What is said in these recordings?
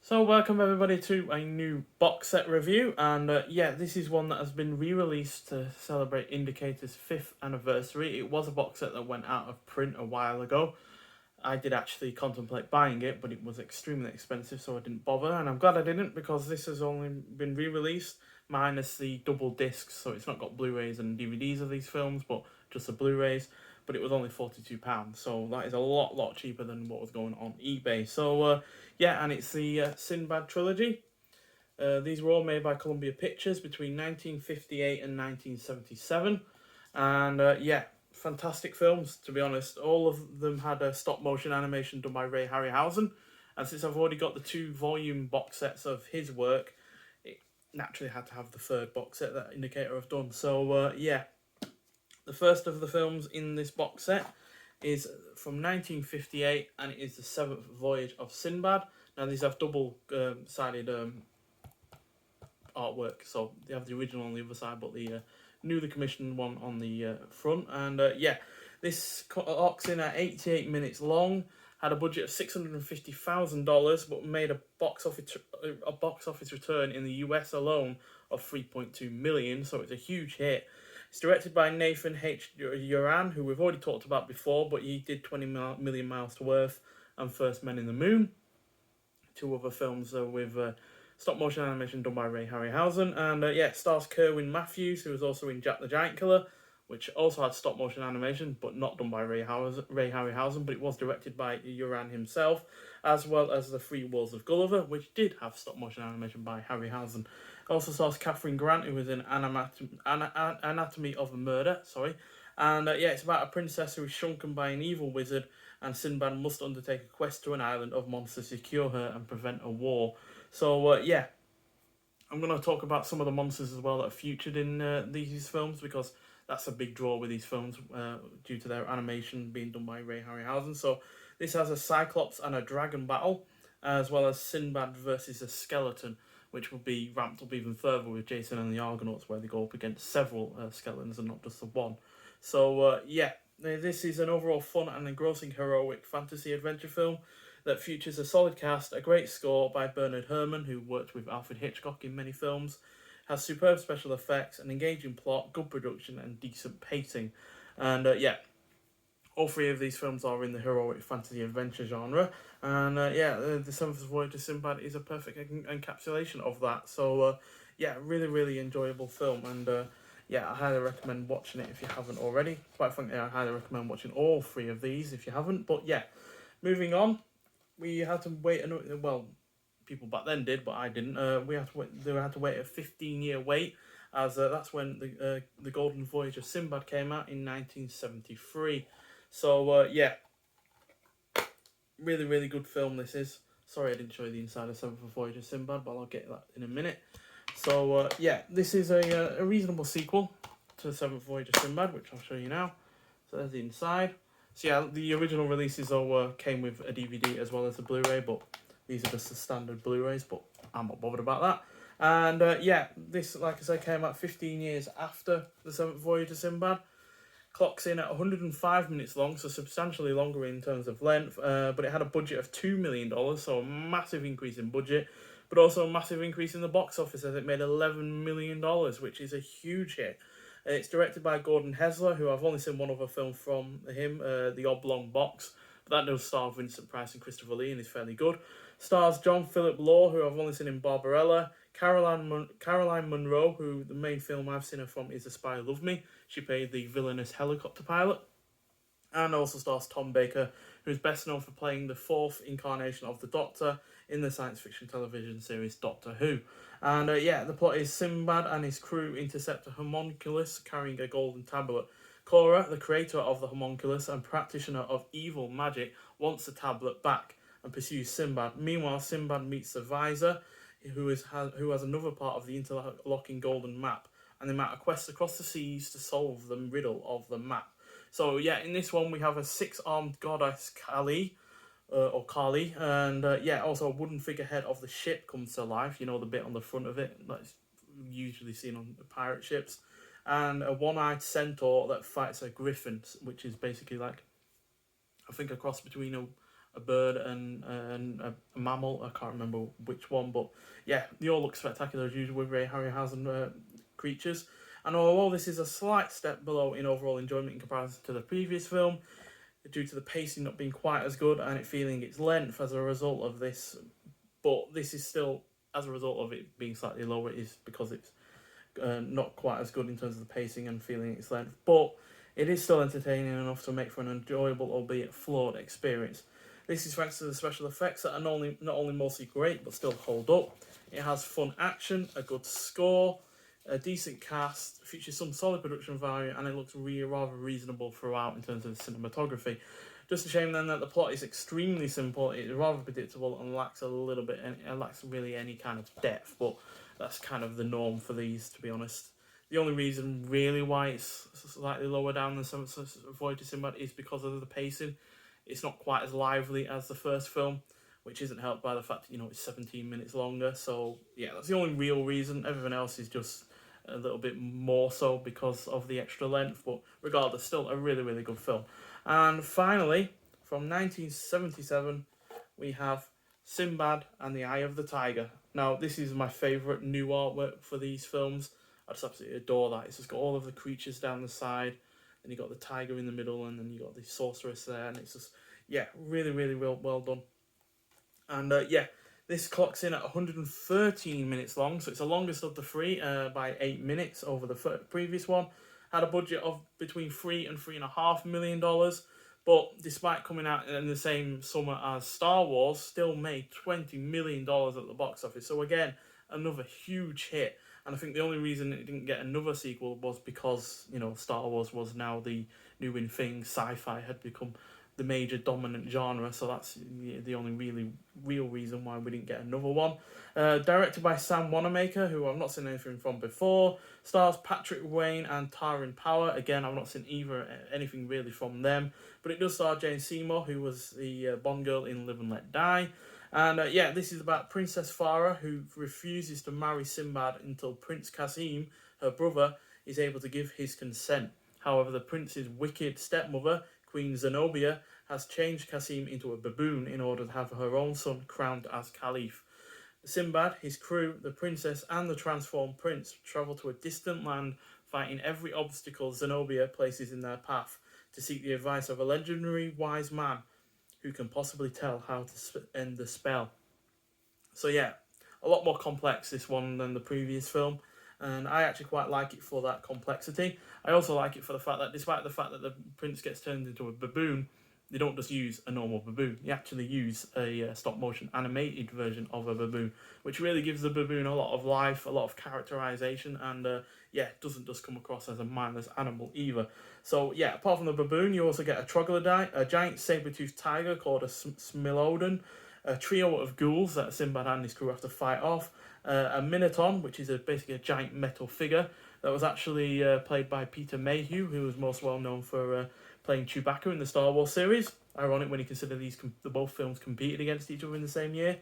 So welcome everybody to a new box set review, and yeah, this is one that has been re-released to celebrate Indicator's 5th anniversary. It was a box set that went out of print a while ago. I did actually contemplate buying it, but it was extremely expensive, so I didn't bother, and I'm glad I didn't because this has only been re-released minus the double discs, so it's not got Blu-rays and DVDs of these films, but just the Blu-rays. But it was only £42, so that is a lot cheaper than what was going on eBay. So yeah, and it's the Sinbad trilogy. These were all made by Columbia Pictures between 1958 and 1977, and yeah, fantastic films, to be honest. All of them had a stop motion animation done by Ray Harryhausen, and since I've already got the 2 volume box sets of his work, it naturally had to have the third box set that Indicator have done. So yeah, the first of the films in this box set is from 1958, and it is the 7th Voyage of Sinbad. Now these have double-sided artwork, so they have the original on the other side, but the newly commissioned one on the front. And yeah, this clocks in at 88 minutes long. Had a budget of $650,000, but made a box office return in the US alone of 3.2 million. So it's a huge hit. It's directed by Nathan H. Uran, who we've already talked about before, but he did 20 Million Miles to Earth and First Men in the Moon. 2 other films with stop motion animation done by Ray Harryhausen. And yeah, it stars Kerwin Matthews, who was also in Jack the Giant Killer, which also had stop motion animation, but not done by Ray Harryhausen, but it was directed by Uran himself, as well as The Three Worlds of Gulliver, which did have stop motion animation by Harryhausen. It also stars Catherine Grant, who was in Anatomy of a Murder, And yeah, it's about a princess who is shrunken by an evil wizard, and Sinbad must undertake a quest to an island of monsters to cure her and prevent a war. So yeah, I'm going to talk about some of the monsters as well that are featured in these films, because that's a big draw with these films due to their animation being done by Ray Harryhausen. So this has a Cyclops and a dragon battle, as well as Sinbad versus a skeleton, which will be ramped up even further with Jason and the Argonauts, where they go up against several skeletons and not just the one. So yeah, this is an overall fun and engrossing heroic fantasy adventure film that features a solid cast, a great score by Bernard Herrmann, who worked with Alfred Hitchcock in many films, has superb special effects, an engaging plot, good production, and decent pacing. And yeah, all 3 of these films are in the heroic fantasy adventure genre, and yeah, the 7th Voyage of Sinbad is a perfect encapsulation of that. So yeah, really enjoyable film, and yeah, I highly recommend watching it if you haven't already. Quite frankly, I highly recommend watching all 3 of these if you haven't. But yeah, moving on, we had to wait another, well, people back then did, but I didn't. They had to wait a 15-year wait, as that's when the Golden Voyage of Sinbad came out in 1973. So yeah, really good film this is. Sorry I didn't show you the inside of 7th Voyage of Sinbad, but I'll get that in a minute. So yeah, this is a reasonable sequel to 7th Voyage of Sinbad, which I'll show you now. So there's the inside. So yeah, the original releases all came with a DVD as well as a Blu-ray, but these are just the standard Blu-rays, but I'm not bothered about that. And yeah, this, like I said, came out 15 years after the 7th Voyage of Sinbad. Clocks in at 105 minutes long, so substantially longer in terms of length, but it had a budget of $2 million, so a massive increase in budget, but also a massive increase in the box office, as it made $11 million, which is a huge hit. It's directed by Gordon Hessler, who I've only seen one other film from him, The Oblong Box, but that does star Vincent Price and Christopher Lee and is fairly good. Stars John Philip Law, who I've only seen in Barbarella, Caroline Munro, who the main film I've seen her from is A Spy Who Loved Me. She played the villainous helicopter pilot. And also stars Tom Baker, who is best known for playing the 4th incarnation of the Doctor in the science fiction television series Doctor Who. And yeah, the plot is Sinbad and his crew intercept a homunculus carrying a golden tablet. Cora, the creator of the homunculus and practitioner of evil magic, wants the tablet back and pursues Sinbad. Meanwhile, Sinbad meets the Visor, who has another part of the interlocking golden map, and they mount a quest across the seas to solve the riddle of the map. So yeah, in this one we have a 6-armed goddess Kali, and yeah, also a wooden figurehead of the ship comes to life. You know, the bit on the front of it that's usually seen on the pirate ships, and a one-eyed centaur that fights a griffin, which is basically like, I think, a cross between a bird and a mammal. I can't remember which one, but yeah, they all look spectacular as usual with Ray Harryhausen creatures. And although this is a slight step below in overall enjoyment in comparison to the previous film, due to the pacing not being quite as good and it feeling its length as a result of this, but this is still, as a result of it being slightly lower, is because it's not quite as good in terms of the pacing and feeling its length, but it is still entertaining enough to make for an enjoyable, albeit flawed, experience. This is thanks to the special effects that are not only mostly great, but still hold up. It has fun action, a good score, a decent cast, features some solid production value, and it looks rather reasonable throughout in terms of the cinematography. Just a shame then that the plot is extremely simple, it's rather predictable, and lacks a little bit, and it lacks really any kind of depth, but that's kind of the norm for these, to be honest. The only reason really why it's slightly lower down than Voyage to Sinbad is because of the pacing. It's not quite as lively as the first film, which isn't helped by the fact that, it's 17 minutes longer. So yeah, that's the only real reason. Everything else is just a little bit more so because of the extra length, but regardless, still a really, really good film. And finally, from 1977, we have Sinbad and the Eye of the Tiger. Now, this is my favourite new artwork for these films. I just absolutely adore that. It's just got all of the creatures down the side, and you got the tiger in the middle, and then you got the sorceress there, and it's just, yeah, really, really well done. And yeah, this clocks in at 113 minutes long, so it's the longest of the three by 8 minutes over the previous one. Had a budget of between $3 and $3.5 million, but despite coming out in the same summer as Star Wars, still made $20 million at the box office. So again, another huge hit. And I think the only reason it didn't get another sequel was because, Star Wars was now the new in thing. Sci-fi had become the major dominant genre, so that's the only really real reason why we didn't get another one. Directed by Sam Wanamaker, who I've not seen anything from before. Stars Patrick Wayne and Taryn Power. Again, I've not seen anything really from them, but it does star Jane Seymour, who was the Bond girl in Live and Let Die. And yeah, this is about Princess Farah, who refuses to marry Sinbad until Prince Kasim, her brother, is able to give his consent. However, the prince's wicked stepmother, Queen Zenobia, has changed Kasim into a baboon in order to have her own son crowned as Caliph. Sinbad, his crew, the princess, and the transformed prince travel to a distant land, fighting every obstacle Zenobia places in their path to seek the advice of a legendary wise man who can possibly tell how to end the spell. So yeah, a lot more complex this one than the previous film, and I actually quite like it for that complexity. I also like it for the fact that despite the fact that the prince gets turned into a baboon, they don't just use a normal baboon. They actually use a stop motion animated version of a baboon, which really gives the baboon a lot of life, a lot of characterization, and yeah, doesn't just come across as a mindless animal either. So yeah, apart from the baboon, you also get a troglodyte, a giant saber-toothed tiger called a Smilodon, a trio of ghouls that Sinbad and his crew have to fight off, a Minotaur, which is basically a giant metal figure that was actually played by Peter Mayhew, who was most well known for playing Chewbacca in the Star Wars series. Ironic when you consider the both films competed against each other in the same year.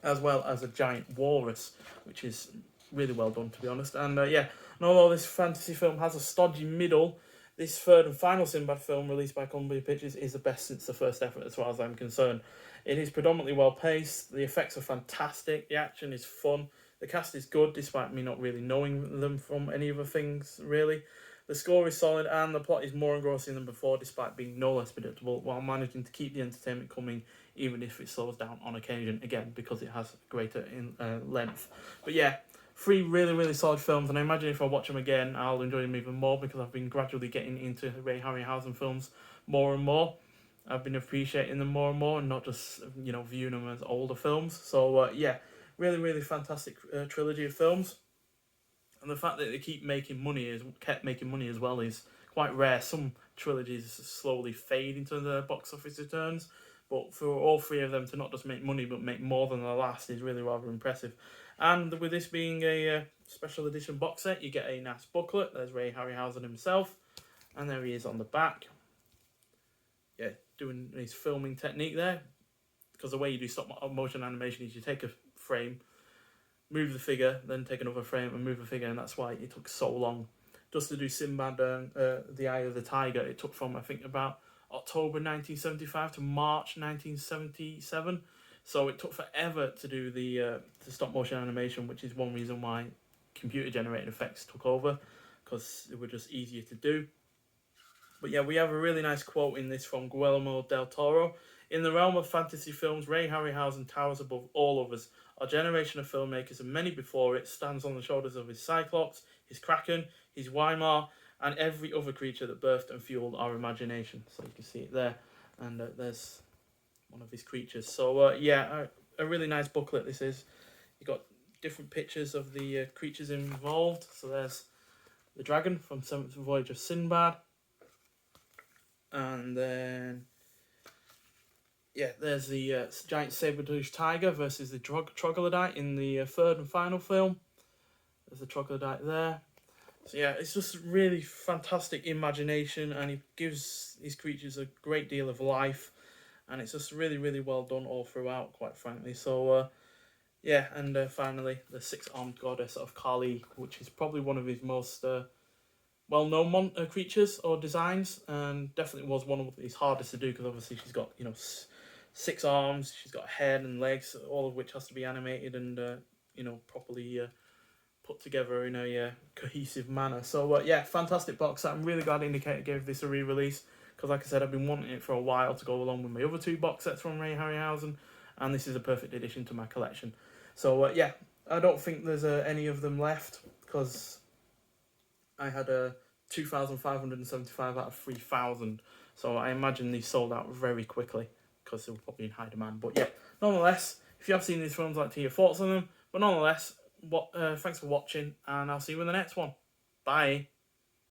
As well as a giant walrus, which is really well done, to be honest. And yeah, and although this fantasy film has a stodgy middle, this third and final Sinbad film released by Columbia Pictures is the best since the first effort, as far as I'm concerned. It is predominantly well paced, the effects are fantastic, the action is fun, the cast is good despite me not really knowing them from any other things really. The score is solid and the plot is more engrossing than before despite being no less predictable, while managing to keep the entertainment coming even if it slows down on occasion, again because it has greater length. But yeah, three really, really solid films, and I imagine if I watch them again, I'll enjoy them even more because I've been gradually getting into Ray Harryhausen films more and more. I've been appreciating them more and more, and not just viewing them as older films. So yeah, really, really fantastic trilogy of films, and the fact that they kept making money as well is quite rare. Some trilogies slowly fade into their box office returns, but for all three of them to not just make money but make more than the last is really rather impressive. And with this being a special edition box set, you get a nice booklet. There's Ray Harryhausen himself, and there he is on the back. Yeah, doing his filming technique there, because the way you do stop motion animation is you take a frame, move the figure, then take another frame and move the figure, and that's why it took so long. Just to do Sinbad, the Eye of the Tiger, it took from I think about October 1975 to March 1977. So it took forever to do the stop motion animation, which is one reason why computer generated effects took over, because they were just easier to do. But yeah, we have a really nice quote in this from Guillermo del Toro. In the realm of fantasy films, Ray Harryhausen towers above all others. Our generation of filmmakers and many before it stands on the shoulders of his Cyclops, his Kraken, his Weimar, and every other creature that birthed and fueled our imagination. So you can see it there, and there's one of his creatures. So yeah, a really nice booklet this is. You got different pictures of the creatures involved. So there's the dragon from Seventh Voyage of Sinbad, and then yeah, there's the giant saber-toothed tiger versus the troglodyte in the third and final film. There's the troglodyte there. So yeah, it's just really fantastic imagination, and he gives these creatures a great deal of life, and it's just really, really well done all throughout, quite frankly. So yeah, and finally the six-armed goddess of Kali, which is probably one of his most well-known creatures or designs, and definitely was one of his hardest to do, because obviously she's got, you know, 6 arms, she's got a head and legs, all of which has to be animated and you know, properly put together in a cohesive manner. So yeah, fantastic box set. I'm really glad Indicator gave this a re-release, because like I said, I've been wanting it for a while to go along with my other 2 box sets from Ray Harryhausen, and this is a perfect addition to my collection. So yeah, I don't think there's any of them left, because I had 2,575 out of 3,000, so I imagine these sold out very quickly, because they were probably in high demand. But yeah, nonetheless, if you have seen these films, I'd like to hear your thoughts on them. But nonetheless, thanks for watching, and I'll see you in the next one. Bye.